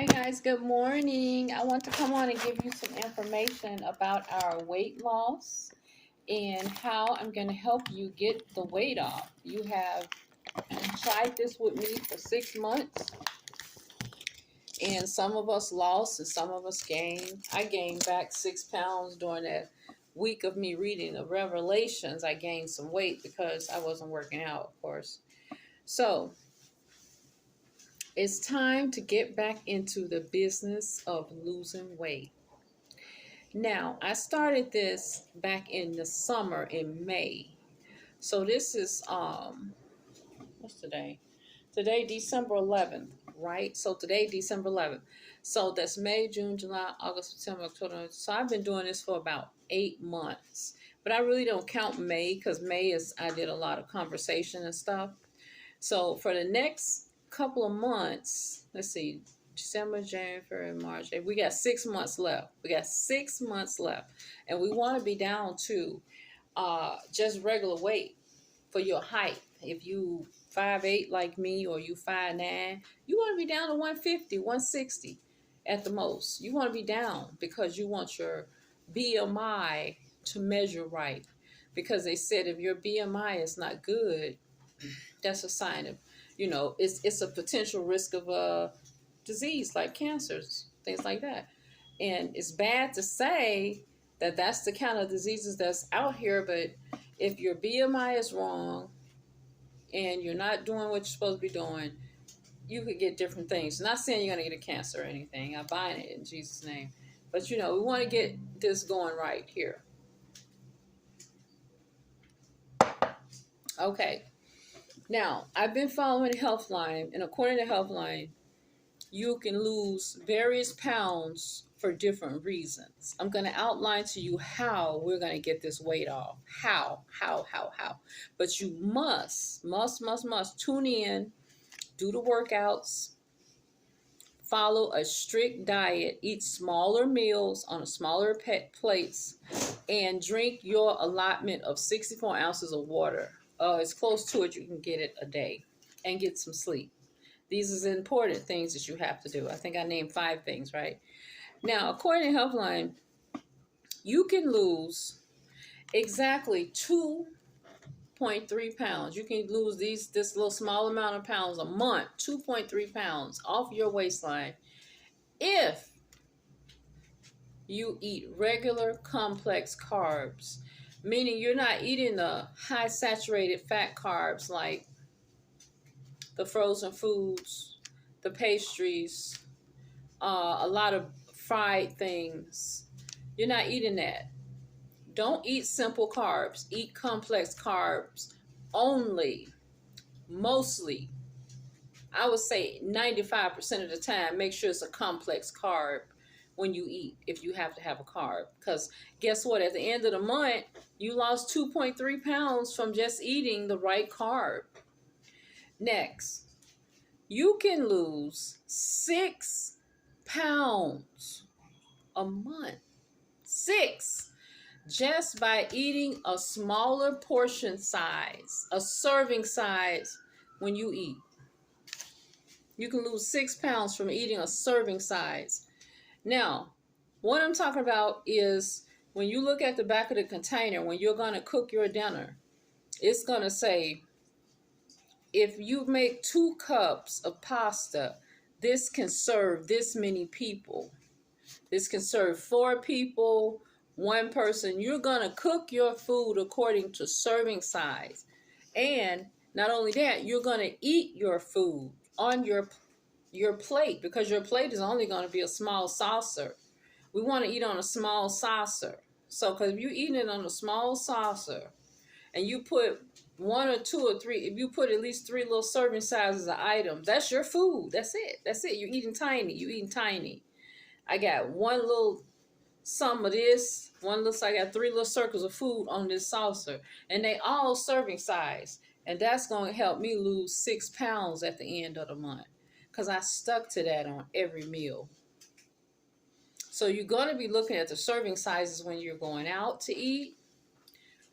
Hi guys, good morning. I want to come on and give you some information about our weight loss and how I'm going to help you get the weight off. You have tried this with me for 6 months, and some of us lost and some of us gained. I gained back 6 pounds during that week of me reading the Revelations. I gained some weight because I wasn't working out, of course. So it's time to get back into the business of losing weight. Now, I started this back in the summer in May. So this is what's today? Today December 11th, right? So today December 11th. So that's May, June, July, August, September, October. So I've been doing this for about 8 months. But I really don't count May because May is I did a lot of conversation and stuff. So for the next couple of months, let's see, December, January, February, March, we got 6 months left. We got 6 months left. And we want to be down to just regular weight for your height. If you 5'8" like me or you 5'9", you want to be down to 150, 160 at the most. You want to be down because you want your BMI to measure right. Because they said if your BMI is not good, that's a sign of, it's a potential risk of a disease like cancers, things like that. And it's bad to say that that's the kind of diseases that's out here, but if your BMI is wrong and you're not doing what you're supposed to be doing, you could get different things. Not saying you're going to get a cancer or anything. I bind it in Jesus' name. But, we want to get this going right here. Okay. Now, I've been following Healthline, and according to Healthline, you can lose various pounds for different reasons. I'm going to outline to you how we're going to get this weight off. How. But you must tune in, do the workouts, follow a strict diet, eat smaller meals on a smaller plates, and drink your allotment of 64 ounces of water. As close to it you can get it a day, and get some sleep. These are important things that you have to do. I think I named 5 things, right? Now, according to Healthline, you can lose exactly 2.3 pounds. You can lose this little small amount of pounds a month, 2.3 pounds off your waistline, if you eat regular complex carbs, meaning you're not eating the high saturated fat carbs like the frozen foods, the pastries, a lot of fried things. You're not eating that. Don't eat simple carbs. Eat complex carbs only. Mostly, I would say 95% of the time, make sure it's a complex carb when you eat, if you have to have a carb. Because guess what? At the end of the month, you lost 2.3 pounds from just eating the right carb. Next, you can lose 6 pounds a month. 6. Just by eating a smaller portion size, a serving size when you eat. You can lose 6 pounds from eating a serving size. Now, what I'm talking about is when you look at the back of the container, when you're going to cook your dinner, it's going to say, if you make 2 cups of pasta, this can serve this many people. This can serve 4 people, 1 person. You're going to cook your food according to serving size. And not only that, you're going to eat your food on your plate, because your plate is only going to be a small saucer. We want to eat on a small saucer. So, because if you're eating it on a small saucer and you put 1 or 2 or 3, if you put at least 3 little serving sizes of items, that's your food. That's it. You're eating tiny. I got 1 little some of this, I got 3 little circles of food on this saucer, and they all serving size. And that's going to help me lose 6 pounds at the end of the month, because I stuck to that on every meal. So you're going to be looking at the serving sizes when you're going out to eat,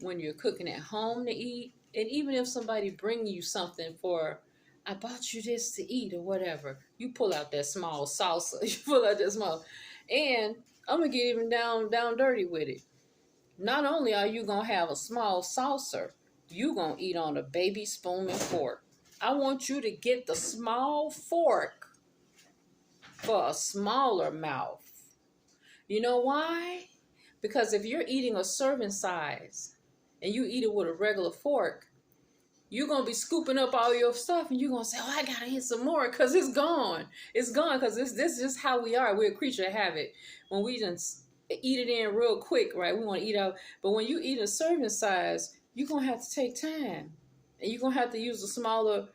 when you're cooking at home to eat, and even if somebody brings you something for I bought you this to eat or whatever. You pull out that small salsa. You pull out that small. And I'm gonna get even down dirty with it. Not only are you gonna have a small saucer, you gonna eat on a baby spoon and fork. I want you to get the small fork for a smaller mouth. You know why? Because if you're eating a serving size and you eat it with a regular fork, you're going to be scooping up all your stuff and you're going to say, oh, I got to eat some more because it's gone. It's gone because this is just how we are. We're a creature of habit. When we just eat it in real quick, right? We want to eat out. But when you eat a serving size, you're going to have to take time. And you're going to have to use a smaller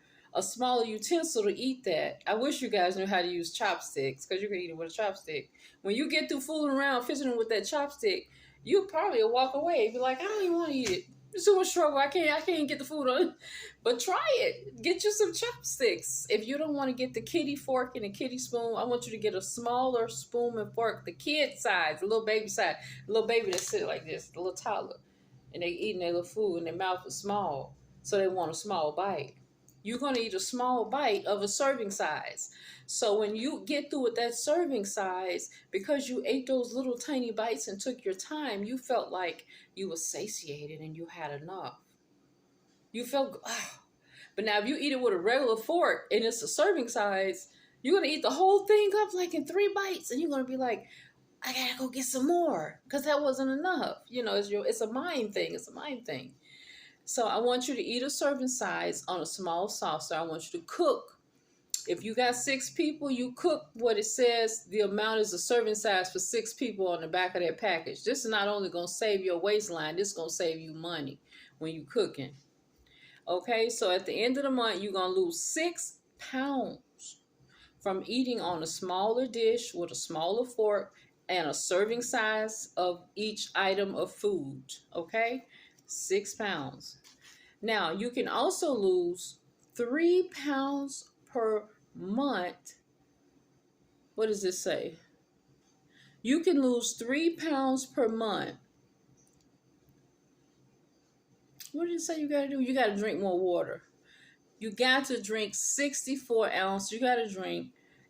utensil to eat that. I wish you guys knew how to use chopsticks because you can eat it with a chopstick. When you get through fooling around, fidgeting with that chopstick, you probably will walk away and be like, I don't even want to eat it. It's too much trouble. I can't get the food on. But try it. Get you some chopsticks. If you don't want to get the kiddie fork and the kiddie spoon, I want you to get a smaller spoon and fork, the kid size, the little baby size, the little baby that sit like this, the little toddler. And they eating their little food and their mouth is small. So they want a small bite. You're going to eat a small bite of a serving size. So when you get through with that serving size, because you ate those little tiny bites and took your time, you felt like you were satiated and you had enough. You felt, oh. But now if you eat it with a regular fork and it's a serving size, you're going to eat the whole thing up like in 3 bites. And you're going to be like, I got to go get some more because that wasn't enough. You know, it's a mind thing. It's a mind thing. So I want you to eat a serving size on a small saucer. I want you to cook. If you got 6 people, you cook what it says the amount is a serving size for 6 people on the back of that package. This is not only going to save your waistline, this is going to save you money when you're cooking. Okay, so at the end of the month, you're going to lose 6 pounds from eating on a smaller dish with a smaller fork and a serving size of each item of food. Okay, 6 pounds. Now, you can also lose 3 pounds per month. What does this say? You can lose 3 pounds per month. What did it say you got to do? You got to drink more water. You got to drink 64 ounces. You got to drink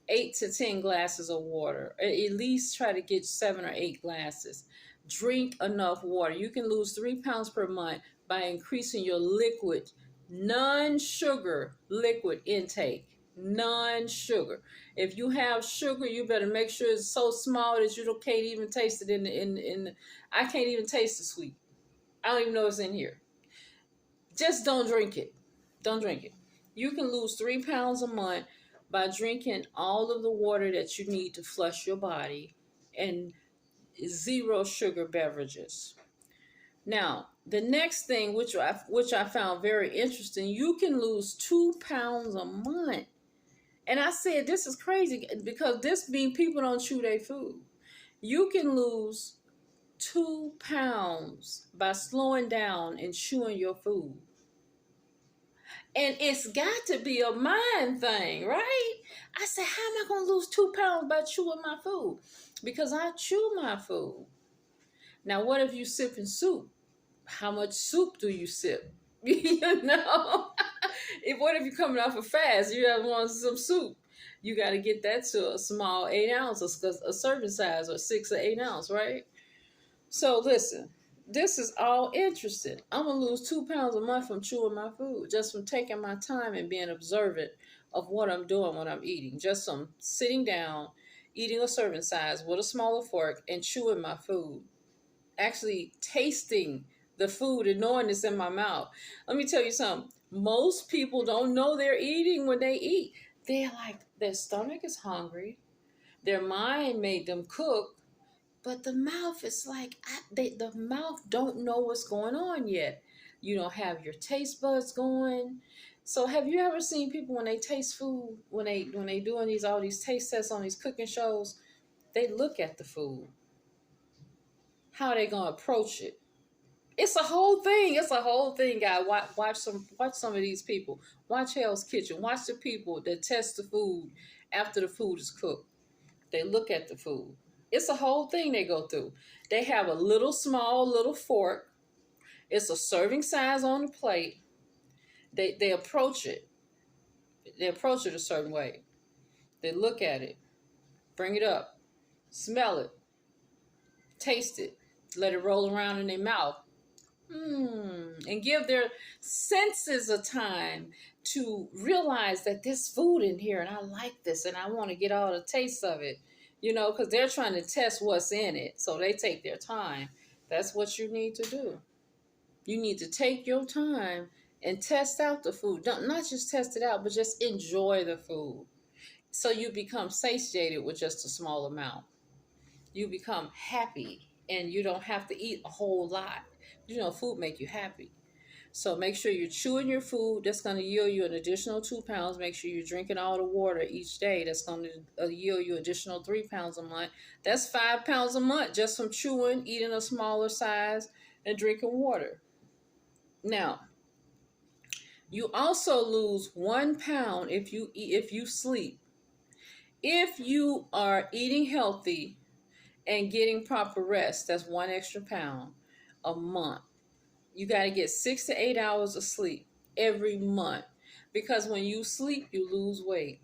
8 to 10 glasses of water. At least try to get 7 or 8 glasses. Drink enough water. You can lose 3 pounds per month by increasing your liquid, non-sugar liquid intake. Non-sugar. If you have sugar, you better make sure it's so small that you can't even taste it I can't even taste the sweet. I don't even know it's in here. Just don't drink it. Don't drink it. You can lose 3 pounds a month by drinking all of the water that you need to flush your body and 0 sugar beverages. Now, the next thing, which I found very interesting, you can lose 2 pounds a month. And I said, this is crazy because this means people don't chew their food. You can lose 2 pounds by slowing down and chewing your food. And it's got to be a mind thing, right? I said, how am I going to lose 2 pounds by chewing my food? Because I chew my food. Now, what if you sipping soup? How much soup do you sip? You know? What if you're coming off a fast? You have want some soup. You got to get that to a small 8 ounces, a serving size, or 6 or 8 ounce, right? So listen, this is all interesting. I'm going to lose 2 pounds a month from chewing my food, just from taking my time and being observant of what I'm doing when I'm eating. Just from sitting down, eating a serving size with a smaller fork and chewing my food. Actually tasting the food and knowing it's in my mouth. Let me tell you something. Most people don't know they're eating when they eat. They're like, their stomach is hungry. Their mind made them cook. But the mouth is like, the mouth don't know what's going on yet. You don't have your taste buds going. So have you ever seen people when they taste food, when they doing all these taste tests on these cooking shows, they look at the food. How are they gonna approach it? It's a whole thing. It's a whole thing, guys. Watch some of these people. Watch Hell's Kitchen. Watch the people that test the food after the food is cooked. They look at the food. It's a whole thing they go through. They have a small little fork. It's a serving size on the plate. They approach it. They approach it a certain way. They look at it, bring it up, smell it, taste it, let it roll around in their mouth. And give their senses a time to realize that there's food in here and I like this and I want to get all the taste of it, because they're trying to test what's in it. So they take their time. That's what you need to do. You need to take your time and test out the food. Don't not just test it out, but just enjoy the food. So you become satiated with just a small amount. You become happy and you don't have to eat a whole lot. Food make you happy. So make sure you're chewing your food. That's going to yield you an additional 2 pounds. Make sure you're drinking all the water each day. That's going to yield you additional 3 pounds a month. That's 5 pounds a month just from chewing, eating a smaller size, and drinking water. Now, you also lose 1 pound if you sleep. If you are eating healthy and getting proper rest, that's 1 extra pound a month. You got to get 6 to 8 hours of sleep every month, because when you sleep, you lose weight.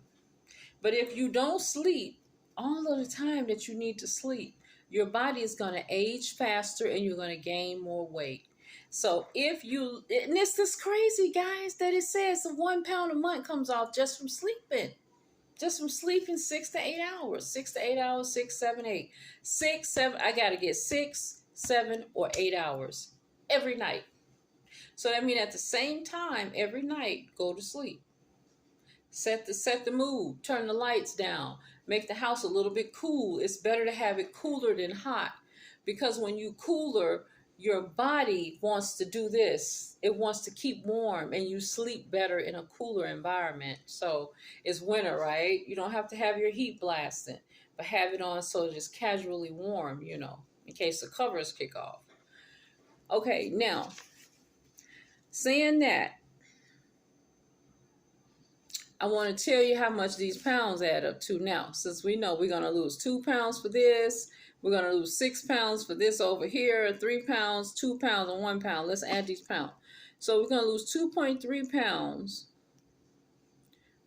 But if you don't sleep all of the time that you need to sleep, your body is going to age faster and you're going to gain more weight. So and it's this crazy, guys, that it says the 1 pound a month comes off just from sleeping. Just from sleeping 6 to 8 hours. 6 to 8 hours, 6, 7, 8. 6, 7, I got to get 6, 7, or 8 hours every night. So that means at the same time every night, go to sleep. Set the mood, turn the lights down, make the house a little bit cool. It's better to have it cooler than hot, because when you cooler, your body wants to do this. It wants to keep warm, and you sleep better in a cooler environment. So it's winter, right? You don't have to have your heat blasting, but have it on so it's casually warm, in case the covers kick off. Okay, now, saying that, I want to tell you how much these pounds add up to now. Since we know we're going to lose 2 pounds for this, we're going to lose 6 pounds for this over here, 3 pounds, 2 pounds, and 1 pound. Let's add these pounds. So we're going to lose 2.3 pounds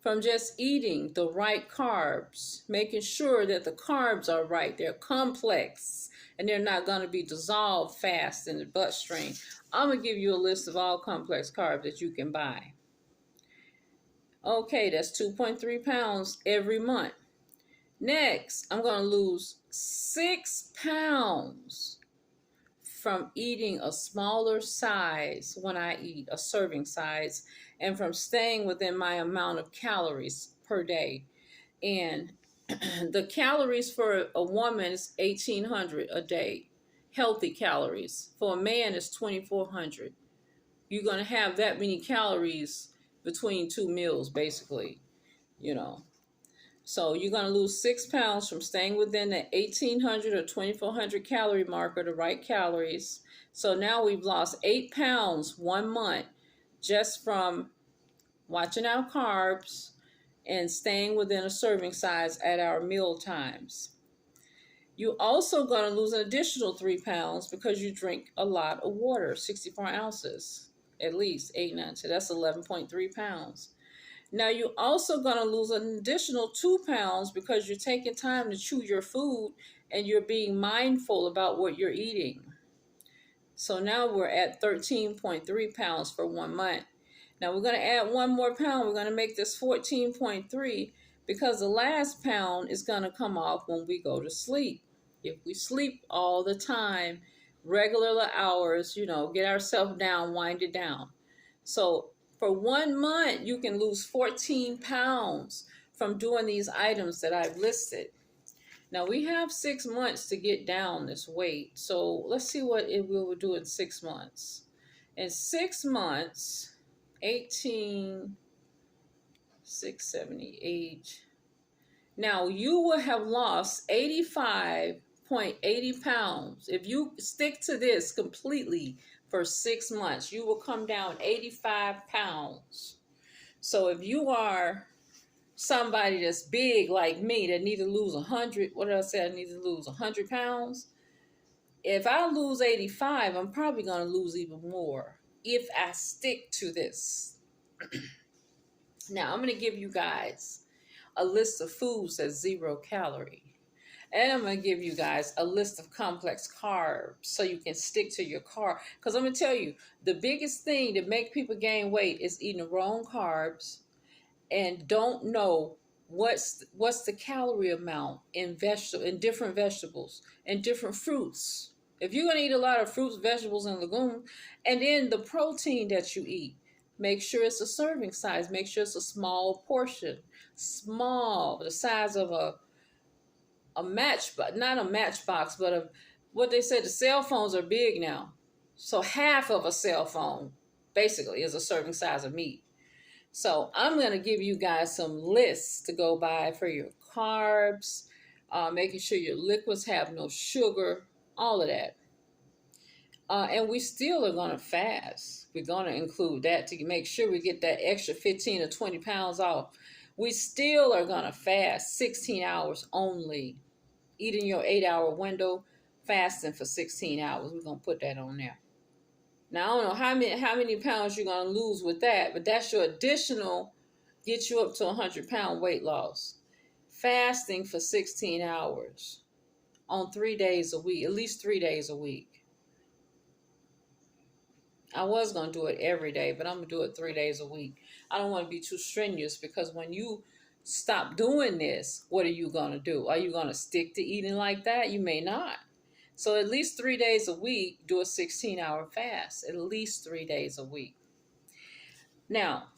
from just eating the right carbs, making sure that the carbs are right. They're complex, and they're not going to be dissolved fast in the bloodstream. I'm going to give you a list of all complex carbs that you can buy. Okay, that's 2.3 pounds every month. Next, I'm going to lose 6 pounds from eating a smaller size when I eat, a serving size, and from staying within my amount of calories per day. And the calories for a woman is 1,800 a day, healthy calories. For a man, it's 2,400. You're going to have that many calories between 2 meals, basically, So you're going to lose 6 pounds from staying within the 1,800 or 2,400 calorie marker, the right calories. So now we've lost 8 pounds 1 month just from watching our carbs and staying within a serving size at our meal times. You're also going to lose an additional 3 pounds because you drink a lot of water, 64 ounces, at least 8, 9, 10. That's 11.3 pounds. Now you're also going to lose an additional 2 pounds because you're taking time to chew your food and you're being mindful about what you're eating. So now we're at 13.3 pounds for 1 month. Now we're going to add 1 more pound. We're going to make this 14.3 because the last pound is going to come off when we go to sleep. If we sleep all the time, regular hours, get ourselves down, wind it down. So for 1 month, you can lose 14 pounds from doing these items that I've listed. Now, we have 6 months to get down this weight. So let's see what we will do in 6 months. In 6 months, 18, 678. Now, you will have lost 85.80 pounds. If you stick to this completely for 6 months, you will come down 85 pounds. So if you are somebody that's big like me that need to lose 100, what did I say? I need to lose 100 pounds. If I lose 85, I'm probably going to lose even more if I stick to this. Now, I'm going to give you guys a list of foods that's 0 calorie. And I'm going to give you guys a list of complex carbs so you can stick to your carb. Because I'm going to tell you, the biggest thing that make people gain weight is eating the wrong carbs and don't know what's the calorie amount in different vegetables and different fruits. If you're going to eat a lot of fruits, vegetables, and legumes, and then the protein that you eat, make sure it's a serving size. Make sure it's a small portion, small, the size of a match, but not a matchbox, but what they said. The cell phones are big now, so half of a cell phone basically is a serving size of meat. So I'm going to give you guys some lists to go by for your carbs, making sure your liquids have no sugar, all of that. And we still are going to fast. We're going to include that to make sure we get that extra 15 or 20 pounds off. We still are going to fast 16 hours only. Eating your 8-hour window, fasting for 16 hours. We're going to put that on there. Now, I don't know how many pounds you're going to lose with that, but that's your additional, get you up to 100-pound weight loss. Fasting for 16 hours on 3 days a week, at least 3 days a week. I was going to do it every day, but I'm going to do it 3 days a week. I don't want to be too strenuous, because when you stop doing this, what are you going to do? Are you going to stick to eating like that? You may not. So at least 3 days a week, do a 16-hour fast, at least 3 days a week. Now,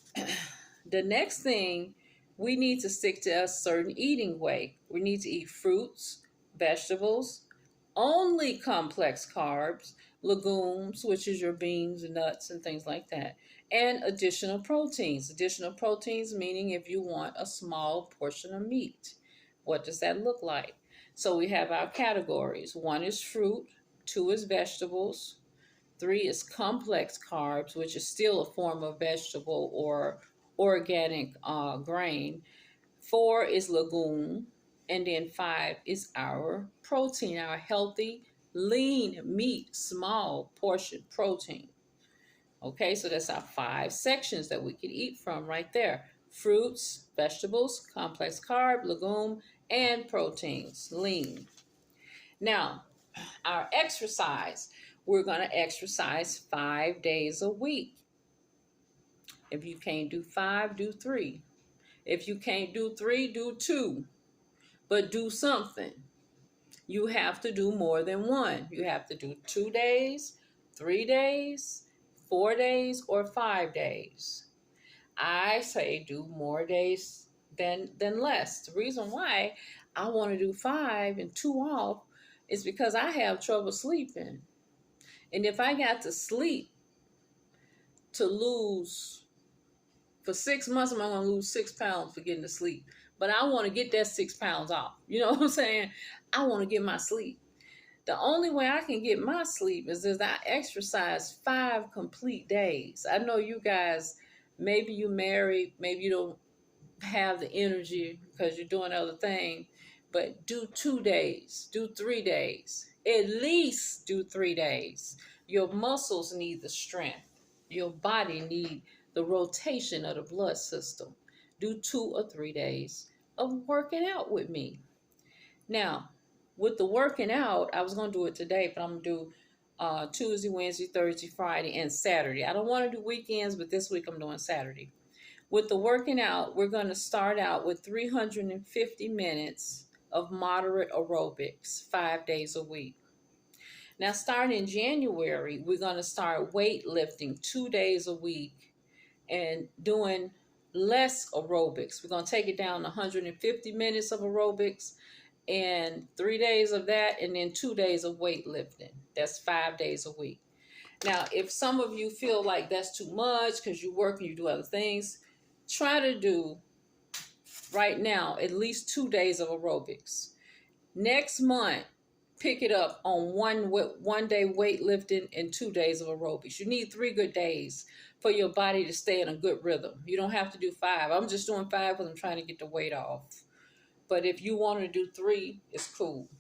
the next thing, we need to stick to a certain eating way. We need to eat fruits, vegetables, only complex carbs, legumes, which is your beans and nuts and things like that, and additional proteins. Additional proteins meaning if you want a small portion of meat. What does that look like? So we have our categories. 1 is fruit, 2 is vegetables, 3 is complex carbs, which is still a form of vegetable or organic grain. 4 is legume, and then 5 is our protein, our healthy, lean meat, small portion protein. Okay, so that's our 5 sections that we can eat from right there. Fruits, vegetables, complex carb, legume, and proteins, lean. Now, our exercise, we're going to exercise 5 days a week. If you can't do 5, do 3. If you can't do 3, do 2. But do something. You have to do more than 1. You have to do 2 days, 3 days, 4 days, or 5 days. I say do more days than less. The reason why I want to do 5 and 2 off is because I have trouble sleeping. And if I got to sleep to lose, for 6 months, I'm going to lose 6 pounds for getting to sleep. But I want to get that 6 pounds off. You know what I'm saying? I want to get my sleep. The only way I can get my sleep is if I exercise 5 complete days. I know you guys, maybe you married, maybe you don't have the energy because you're doing other things, but do 2 days, do 3 days, at least do 3 days. Your muscles need the strength. Your body need the rotation of the blood system. Do 2 or 3 days of working out with me. Now, with the working out, I was going to do it today, but I'm going to do Tuesday, Wednesday, Thursday, Friday, and Saturday. I don't want to do weekends, but this week I'm doing Saturday. With the working out, we're going to start out with 350 minutes of moderate aerobics, 5 days a week. Now, starting in January, we're going to start weightlifting 2 days a week and doing less aerobics. We're going to take it down to 150 minutes of aerobics and 3 days of that, and then 2 days of weightlifting. That's 5 days a week. Now, if some of you feel like that's too much because you work and you do other things, try to do right now at least 2 days of aerobics. Next month, pick it up on 1 day weightlifting and 2 days of aerobics. You need 3 good days for your body to stay in a good rhythm. You don't have to do 5. I'm just doing 5 because I'm trying to get the weight off. But if you want to do 3, it's cool.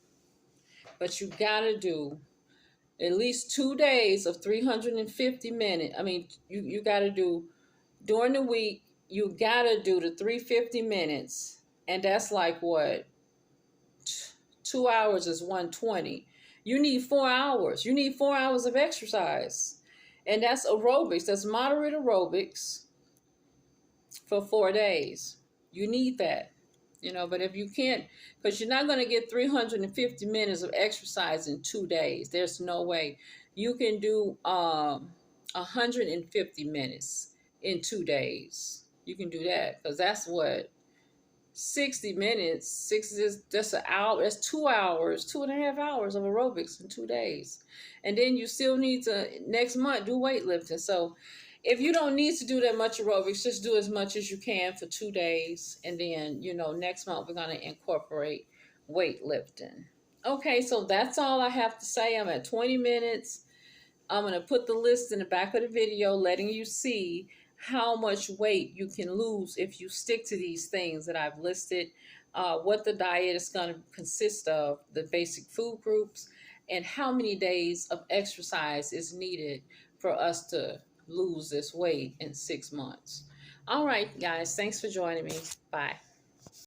But you got to do at least 2 days of 350 minutes. I mean, you got to do during the week you gotta do the 350 minutes, and that's like what, 2 hours is 120. You need 4 hours. You need 4 hours of exercise, and that's aerobics. That's moderate aerobics for 4 days. You need that, but if you can't, because you're not going to get 350 minutes of exercise in 2 days. There's no way. You can do 150 minutes in 2 days. You can do that, because that's what, 60 minutes. That's an hour. That's 2 hours, 2.5 hours of aerobics in 2 days. And then you still need to, next month, do weightlifting. So if you don't need to do that much aerobics, just do as much as you can for 2 days. And then, next month we're going to incorporate weightlifting. Okay, so that's all I have to say. I'm at 20 minutes. I'm going to put the list in the back of the video, letting you see how much weight you can lose if you stick to these things that I've listed, what the diet is going to consist of, the basic food groups, and how many days of exercise is needed for us to lose this weight in 6 months. All right, guys, thanks for joining me. Bye.